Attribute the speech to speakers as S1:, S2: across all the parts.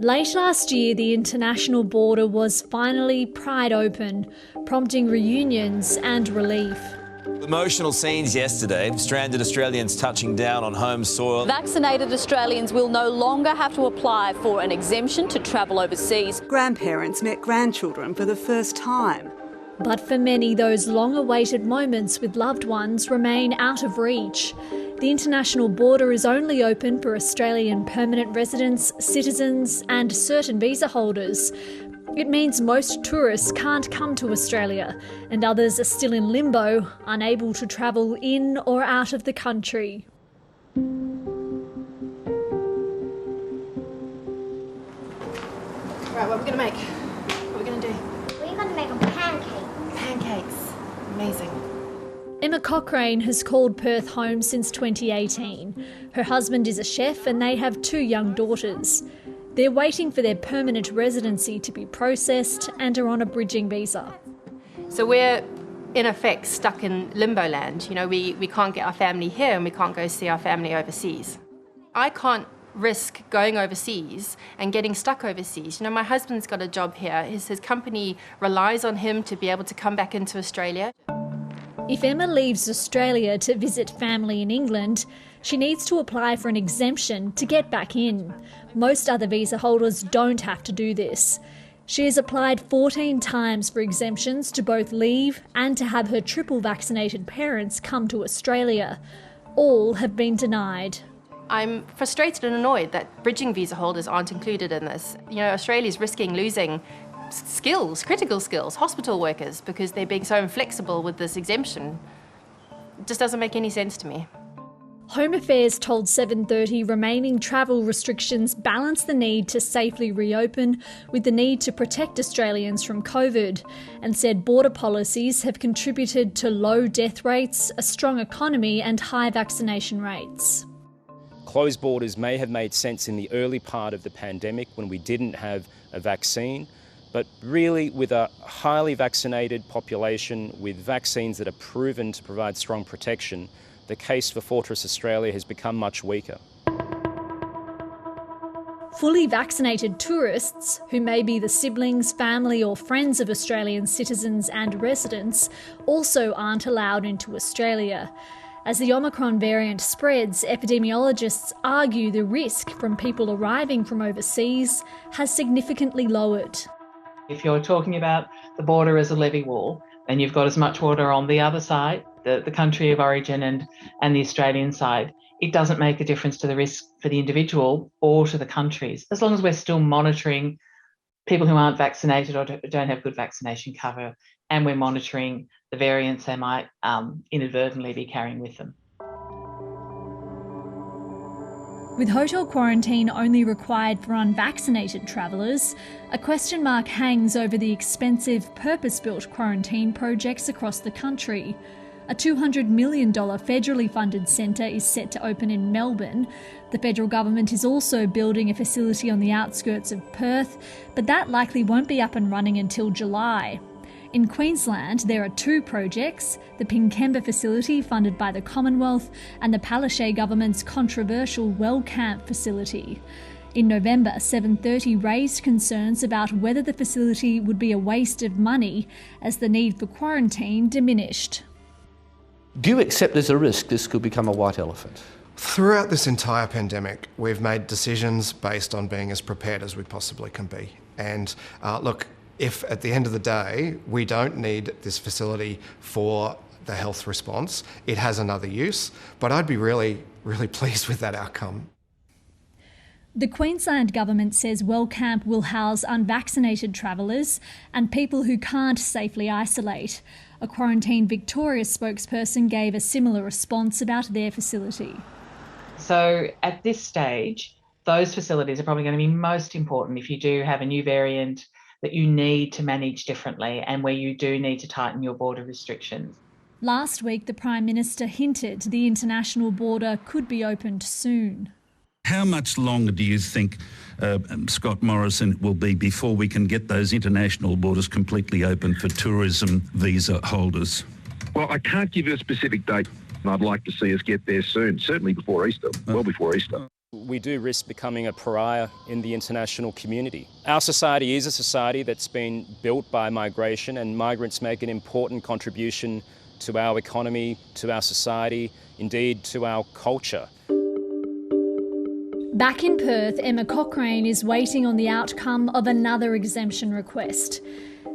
S1: Late last year, the international border was finally pried open, prompting reunions and relief.
S2: Emotional scenes yesterday, stranded Australians touching down on home soil.
S3: Vaccinated Australians will no longer have to apply for an exemption to travel overseas.
S4: Grandparents met grandchildren for the first time.
S1: But for many, those long-awaited moments with loved ones remain out of reach. The international border is only open for Australian permanent residents, citizens and certain visa holders. It means most tourists can't come to Australia and others are still in limbo, unable to travel in or out of the country.
S5: Right, what are we going to make? What are we going to do?
S6: We're going to make a pancake.
S5: Pancakes. Amazing.
S1: Emma Cochrane has called Perth home since 2018. Her husband is a chef and they have 2 young daughters. They're waiting for their permanent residency to be processed and are on a bridging visa.
S5: So we're, in effect, stuck in limbo land. You know, we can't get our family here and we can't go see our family overseas. I can't risk going overseas and getting stuck overseas. You know, my husband's got a job here. His company relies on him to be able to come back into Australia.
S1: If Emma leaves Australia to visit family in England, she needs to apply for an exemption to get back in. Most other visa holders don't have to do this. She has applied 14 times for exemptions to both leave and to have her triple vaccinated parents come to Australia. All have been denied.
S5: I'm frustrated and annoyed that bridging visa holders aren't included in this. You know, Australia's risking losing skills, critical skills, hospital workers, because they're being so inflexible with this exemption. It just doesn't make any sense to me.
S1: Home Affairs told 7:30 remaining travel restrictions balance the need to safely reopen with the need to protect Australians from COVID, and said border policies have contributed to low death rates, a strong economy and high vaccination rates.
S7: Closed borders may have made sense in the early part of the pandemic when we didn't have a vaccine, but really with a highly vaccinated population with vaccines that are proven to provide strong protection, the case for Fortress Australia has become much weaker.
S1: Fully vaccinated tourists, who may be the siblings, family or friends of Australian citizens and residents, also aren't allowed into Australia. As the Omicron variant spreads, epidemiologists argue the risk from people arriving from overseas has significantly lowered.
S8: If you're talking about the border as a levee wall, and you've got as much water on the other side, the country of origin and the Australian side, it doesn't make a difference to the risk for the individual or to the countries, as long as we're still monitoring people who aren't vaccinated or don't have good vaccination cover, and we're monitoring the variants they might inadvertently be carrying with them.
S1: With hotel quarantine only required for unvaccinated travellers, a question mark hangs over the expensive purpose-built quarantine projects across the country. A $200 million federally funded centre is set to open in Melbourne. The federal government is also building a facility on the outskirts of Perth, but that likely won't be up and running until July. In Queensland, there are 2 projects, the Pinkenba facility funded by the Commonwealth and the Palaszczuk government's controversial Well Camp facility. In November, 7:30 raised concerns about whether the facility would be a waste of money as the need for quarantine diminished.
S9: Do you accept there's a risk this could become a white elephant?
S10: Throughout this entire pandemic, we've made decisions based on being as prepared as we possibly can be. And look, if at the end of the day we don't need this facility for the health response, it has another use, but I'd be really, really pleased with that outcome.
S1: The Queensland government says Well Camp will house unvaccinated travellers and people who can't safely isolate. A Quarantine Victoria spokesperson gave a similar response about their facility.
S8: So at this stage, those facilities are probably going to be most important if you do have a new variant that you need to manage differently and where you do need to tighten your border restrictions.
S1: Last week, the Prime Minister hinted the international border could be opened soon.
S11: How much longer do you think, Scott Morrison, it will be before we can get those international borders completely open for tourism visa holders?
S12: Well, I can't give you a specific date. I'd like to see us get there soon, certainly before Easter, well before Easter.
S7: We do risk becoming a pariah in the international community. Our society is a society that's been built by migration, and migrants make an important contribution to our economy, to our society, indeed to our culture.
S1: Back in Perth, Emma Cochrane is waiting on the outcome of another exemption request.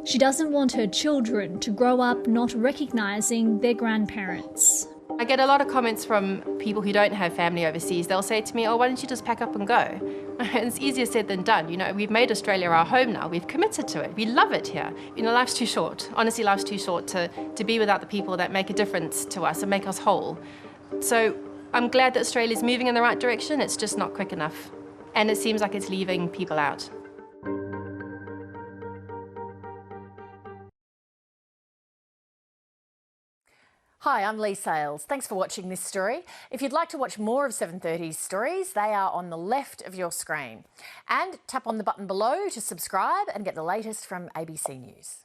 S1: She doesn't want her children to grow up not recognising their grandparents.
S5: I get a lot of comments from people who don't have family overseas. They'll say to me, oh, why don't you just pack up and go? It's easier said than done. You know, we've made Australia our home now. We've committed to it. We love it here. You know, life's too short. Honestly, life's too short to be without the people that make a difference to us and make us whole. So I'm glad that Australia's moving in the right direction. It's just not quick enough. And it seems like it's leaving people out.
S12: Hi, I'm Lee Sales. Thanks for watching this story. If you'd like to watch more of 730's stories, they are on the left of your screen. And tap on the button below to subscribe and get the latest from ABC News.